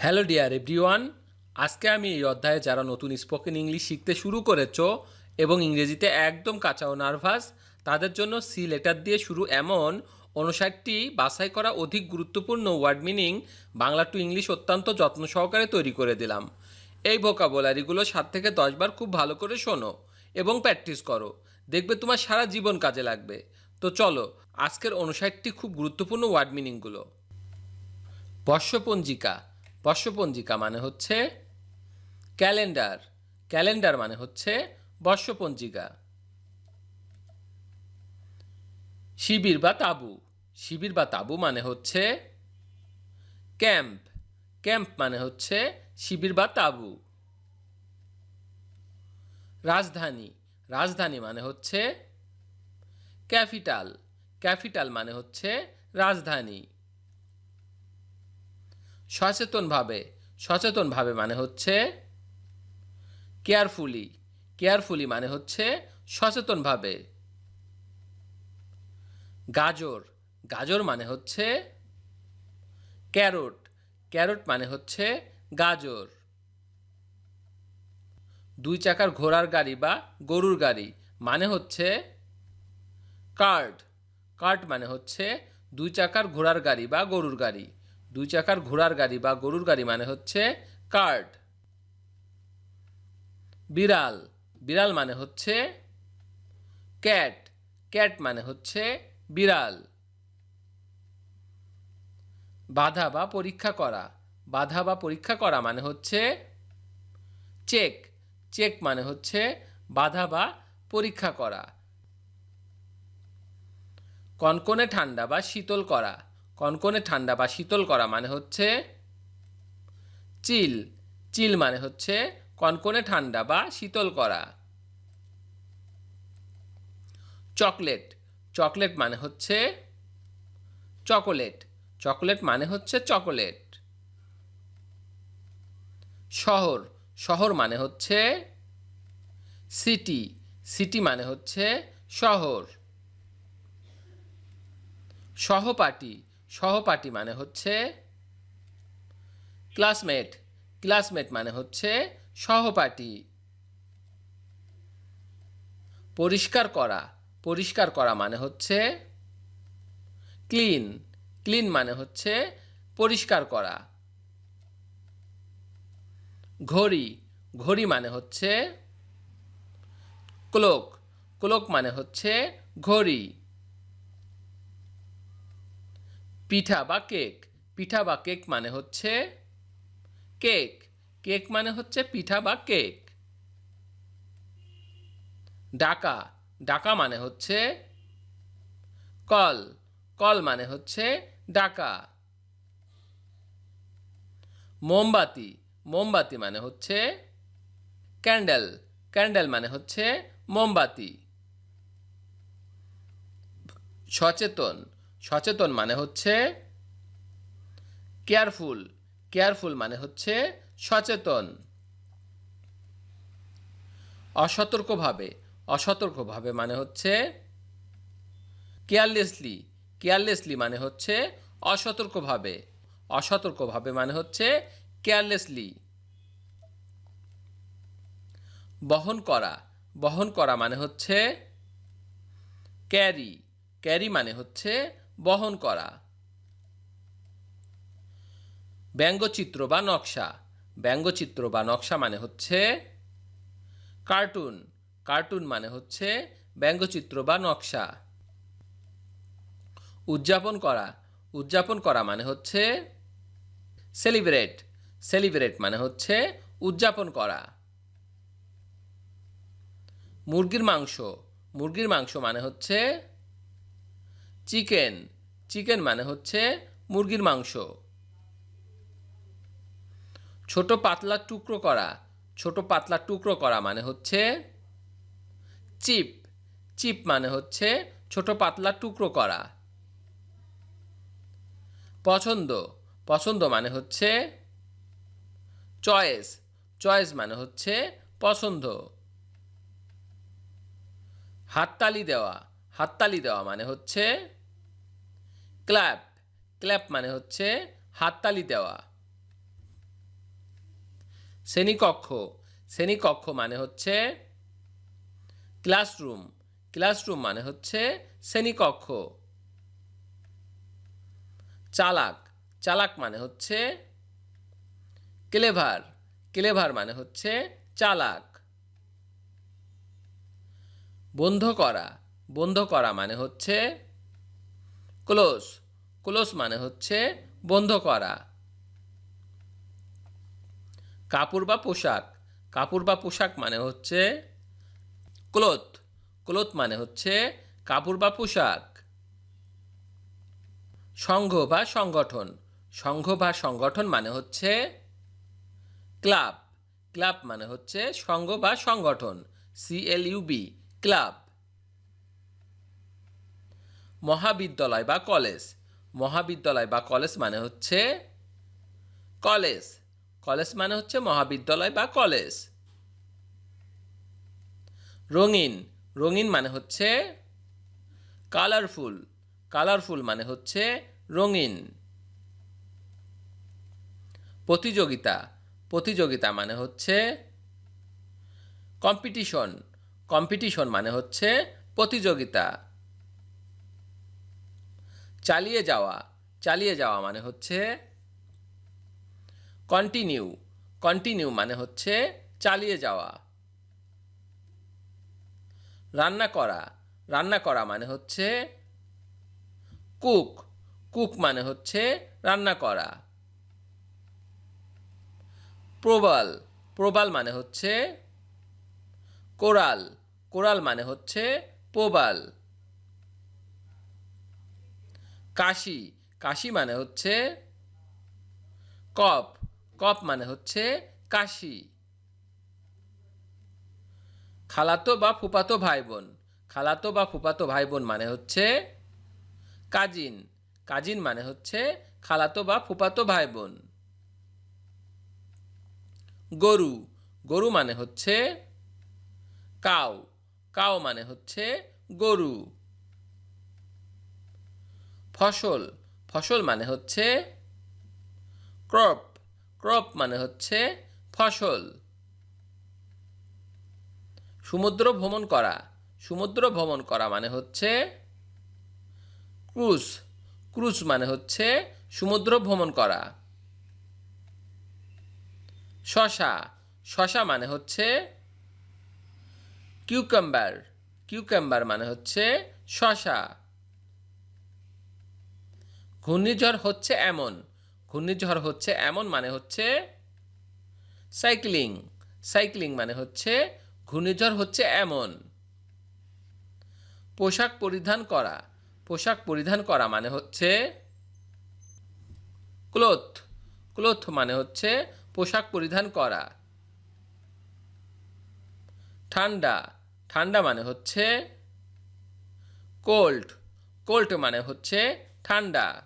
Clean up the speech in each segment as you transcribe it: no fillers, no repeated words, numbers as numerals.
Hello dear everyone, আজকে আমি এই অধ্যায়ে যারা নতুন স্পোকেন ইংলিশ শিখতে শুরু করেছো এবং ইংরেজিতে একদম কাঁচা ও নার্ভাস, তাদের জন্য সি লেটার দিয়ে শুরু এমন 59টি বাছাই করা অধিক গুরুত্বপূর্ণ word meaning Bangla to English অত্যন্ত যত্ন সহকারে তৈরি করে দিলাম। এই ভোকাবুলারিগুলো 7 থেকে 10 বার খুব ভালো করে শোনো এবং প্র্যাকটিস করো, দেখবে তোমার সারা জীবন কাজে লাগবে। তো চলো আজকের 59টি খুব গুরুত্বপূর্ণ ওয়ার্ড মিনিংগুলো। বর্ষপঞ্জিকা। বর্ষপঞ্জিকা মানে হচ্ছে ক্যালেন্ডার। ক্যালেন্ডার মানে হচ্ছে বর্ষপঞ্জিকা। শিবির বা তাঁবু। শিবির বা তাঁবু মানে হচ্ছে ক্যাম্প। ক্যাম্প মানে হচ্ছে শিবির বা তাঁবু। রাজধানী। রাজধানী মানে হচ্ছে ক্যাপিটাল। ক্যাপিটাল মানে হচ্ছে রাজধানী। সচেতনভাবে। সচেতনভাবে মানে হচ্ছে কেয়ারফুলি। কেয়ারফুলি মানে হচ্ছে সচেতনভাবে। গাজর। গাজর মানে হচ্ছে ক্যারট। ক্যারট মানে হচ্ছে গাজর। দুই চাকার ঘোড়ার গাড়ি বা গরুর গাড়ি মানে হচ্ছে কার্ট। কার্ট মানে হচ্ছে দুই চাকার ঘোড়ার গাড়ি বা গরুর গাড়ি। দুই চাকার ঘোড়ার গাড়ি বা গরুর গাড়ি মানে হচ্ছে কার্ট। বিড়াল। বিড়াল মানে হচ্ছে ক্যাট। ক্যাট মানে হচ্ছে বিড়াল। বাধা বা পরীক্ষা করা। বাধা বা পরীক্ষা করা মানে হচ্ছে চেক। চেক মানে হচ্ছে বাধা বা পরীক্ষা করা। কনকনে ঠান্ডা বা শীতল করা। কনকনে ঠান্ডা বা শীতল করা মানে হচ্ছে চিল। চিল মানে হচ্ছে কনকনে ঠান্ডা বা শীতল করা। চকলেট। চকলেট মানে হচ্ছে চকোলেট। চকোলেট মানে হচ্ছে চকোলেট। শহর। শহর মানে হচ্ছে সিটি। সিটি মানে হচ্ছে শহর। সহপাঠী। সহপাঠী মানে হচ্ছে ক্লাসমেট। ক্লাসমেট মানে হচ্ছে সহপাঠী। পরিষ্কার করা। পরিষ্কার করা মানে হচ্ছে ক্লিন। ক্লিন মানে হচ্ছে পরিষ্কার করা। ঘড়ি। ঘড়ি মানে হচ্ছে ক্লক। ক্লক মানে হচ্ছে ঘড়ি। পিঠা বা কেক। পিঠা বা কেক মানে হচ্ছে কেক। কেক মানে হচ্ছে পিঠা বা কেক। ডাকা। ডাকা মানে হচ্ছে কল। কল মানে হচ্ছে ডাকা। মোমবাতি। মোমবাতি মানে হচ্ছে ক্যান্ডেল। ক্যান্ডেল মানে হচ্ছে মোমবাতি। সচেতন। সচেতন মানে হচ্ছে কেয়ারফুল। কেয়ারফুল মানে হচ্ছে সচেতন। অসতর্কভাবে। অসতর্কভাবে মানে হচ্ছে কেয়ারলেসলি। কেয়ারলেসলি মানে হচ্ছে অসতর্কভাবে। অসতর্কভাবে মানে হচ্ছে কেয়ারলেসলি। বহন করা। বহন করা মানে হচ্ছে ক্যারি। ক্যারি মানে হচ্ছে বহন করা। ব্যঙ্গচিত্র বা নকশা। ব্যঙ্গচিত্র বা নকশা মানে হচ্ছে কার্টুন। কার্টুন মানে হচ্ছে ব্যঙ্গচিত্র বা নকশা। উদযাপন করা। উদযাপন করা মানে হচ্ছে সেলিব্রেট। সেলিব্রেট মানে হচ্ছে উদযাপন করা। মুরগির মাংস। মুরগির মাংস মানে হচ্ছে চিকেন। চিকেন মানে হচ্ছে মুরগির মাংস। ছোট পাতলা টুকরো করা। ছোট পাতলা টুকরো করা মানে হচ্ছে চিপ। চিপ মানে হচ্ছে ছোট পাতলা টুকরো করা। পছন্দ। পছন্দ মানে হচ্ছে চয়েস। চয়েস মানে হচ্ছে পছন্দ। হাততালি দেওয়া। হাততালি দেওয়া মানে হচ্ছে ক্ল্যাপ। ক্ল্যাপ মানে হচ্ছে হাততালি দেওয়া। শ্রেণীকক্ষ, শ্রেণীকক্ষ মানে হচ্ছে ক্লাসরুম, ক্লাসরুম মানে হচ্ছে শ্রেণীকক্ষ। চালাক, চালাক মানে হচ্ছে ক্লেভার, ক্লেভার মানে হচ্ছে চালাক। বন্ধ করা, বন্ধ করা মানে হচ্ছে ক্লোজ, ক্লোজ মানে হচ্ছে বন্ধ করা। কাপড় বা পোশাক, কাপড় বা পোশাক মানে হচ্ছে ক্লোথ, ক্লোথ মানে হচ্ছে কাপড় বা পোশাক। সংঘ বা সংগঠন, সংঘ বা সংগঠন মানে হচ্ছে ক্লাব, ক্লাব মানে হচ্ছে সংঘ বা সংগঠন, CLUB, ক্লাব। মহাবিদ্যালয় বা কলেজ, মহাবিদ্যালয় বা কলেজ মানে হচ্ছে কলেজ, কলেজ মানে হচ্ছে মহাবিদ্যালয় বা কলেজ। রঙিন, রঙিন মানে হচ্ছে কালারফুল, কালারফুল মানে হচ্ছে রঙিন। প্রতিযোগিতা, প্রতিযোগিতা মানে হচ্ছে কম্পিটিশন, কম্পিটিশন মানে হচ্ছে প্রতিযোগিতা। চালিয়ে যাওয়া, চালিয়ে যাওয়া মানে হচ্ছে কন্টিনিউ, কন্টিনিউ মানে হচ্ছে চালিয়ে যাওয়া। রান্না করা, রান্না করা মানে হচ্ছে কুক, কুক মানে হচ্ছে রান্না করা। প্রবাল, প্রবাল মানে হচ্ছে কোরাল, কোরাল মানে হচ্ছে প্রবাল। কাশি, কাশি মানে হচ্ছে কফ, কফ মানে হচ্ছে কাশি। খালাতো বা ফুফাতো ভাই বোন, খালাতো বা ফুফাতো ভাই বোন মানে হচ্ছে কাজিন, কাজিন মানে হচ্ছে খালাতো বা ফুফাতো ভাই বোন। গরু, গরু মানে হচ্ছে কাউ, কাউ মানে হচ্ছে গরু। ফসল, ফসল মানে হচ্ছে ক্রপ, ক্রপ মানে হচ্ছে ফসল। সমুদ্র ভ্রমণ করা, সমুদ্র ভ্রমণ করা মানে হচ্ছে ক্রুজ, ক্রুজ মানে হচ্ছে সমুদ্র ভ্রমণ করা। শশা, শশা মানে হচ্ছে কিউকাম্বার, কিউকাম্বার মানে হচ্ছে শশা। ঘূর্ণিঝড় হচ্ছে এমন, ঘূর্ণিঝড় হচ্ছে এমন মানে হচ্ছে সাইক্লিং, সাইক্লিং মানে হচ্ছে ঘূর্ণিঝড় হচ্ছে এমন। পোশাক পরিধান করা, পোশাক পরিধান করা মানে হচ্ছে ক্লোথ, ক্লোথ মানে হচ্ছে পোশাক পরিধান করা। ঠান্ডা, ঠান্ডা মানে হচ্ছে কোল্ড, কোল্ড মানে হচ্ছে ঠান্ডা।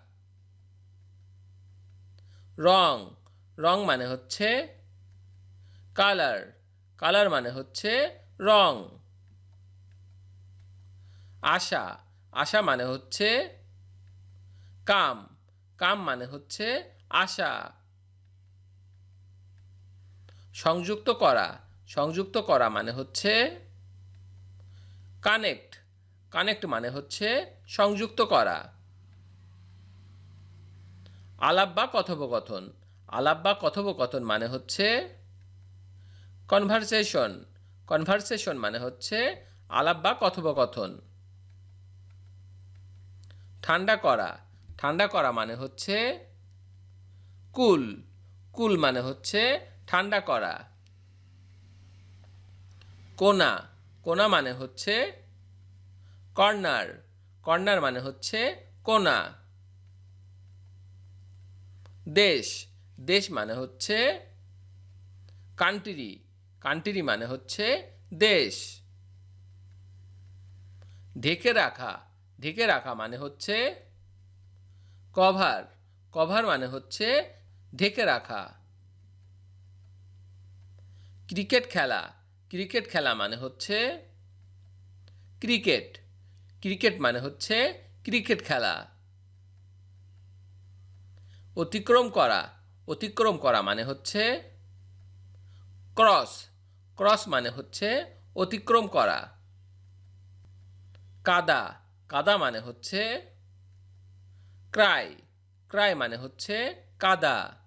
রং, রং মানে হচ্ছে কালার, কালার মানে হচ্ছে রং। আশা, আশা মানে হচ্ছে কাম, কাম মানে হচ্ছে আশা। সংযুক্ত করা, সংযুক্ত করা মানে হচ্ছে কানেক্ট, কানেক্ট মানে হচ্ছে সংযুক্ত করা। আলাপ বা কথোপকথন, আলাপ বা কথোপকথন মানে হচ্ছে কনভারসেশন, কনভারসেশন মানে হচ্ছে আলাপ বা কথোপকথন। ঠান্ডা করা, ঠান্ডা করা মানে হচ্ছে কুল, কুল মানে হচ্ছে ঠান্ডা করা। কোনা, কোনা মানে হচ্ছে কর্নার, কর্নার মানে হচ্ছে কোনা। দেশ, দেশ মানে হচ্ছে কান্ট্রি, কান্ট্রি মানে হচ্ছে দেশ। ঢেকে রাখা, ঢেকে রাখা মানে হচ্ছে কভার, কভার মানে হচ্ছে ঢেকে রাখা। ক্রিকেট খেলা, ক্রিকেট খেলা মানে হচ্ছে ক্রিকেট, ক্রিকেট মানে হচ্ছে ক্রিকেট খেলা। অতিক্রম করা, অতিক্রম করা মানে হচ্ছে ক্রস, ক্রস মানে হচ্ছে অতিক্রম করা। কাদা, কাদা মানে হচ্ছে ক্রাই, ক্রাই মানে হচ্ছে কাদা।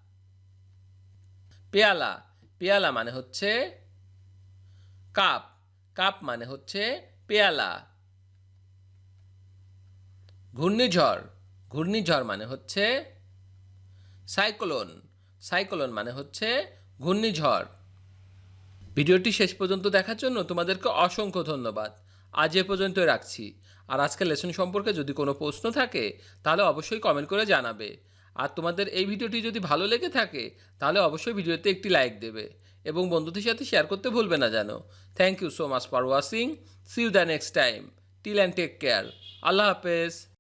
পেয়ালা, পেয়ালা মানে হচ্ছে কাপ, কাপ মানে হচ্ছে পেয়ালা। ঘূর্ণিঝড়, ঘূর্ণিঝড় মানে হচ্ছে সাইক্লোন, সাইক্লোন মানে হচ্ছে ঘূর্ণিঝড়। ভিডিওটি শেষ পর্যন্ত দেখার জন্য তোমাদেরকে অসংখ্য ধন্যবাদ। আজ এ পর্যন্তই রাখছি। আর আজকের লেসন সম্পর্কে যদি কোনো প্রশ্ন থাকে তাহলে অবশ্যই কমেন্ট করে জানাবে। আর তোমাদের এই ভিডিওটি যদি ভালো লেগে থাকে তাহলে অবশ্যই ভিডিওতে একটি লাইক দেবে এবং বন্ধুদের সাথে শেয়ার করতে ভুলবে না যেন। Thank you so much for watching. See you the next time. Till and take care. Allah হাফেজ।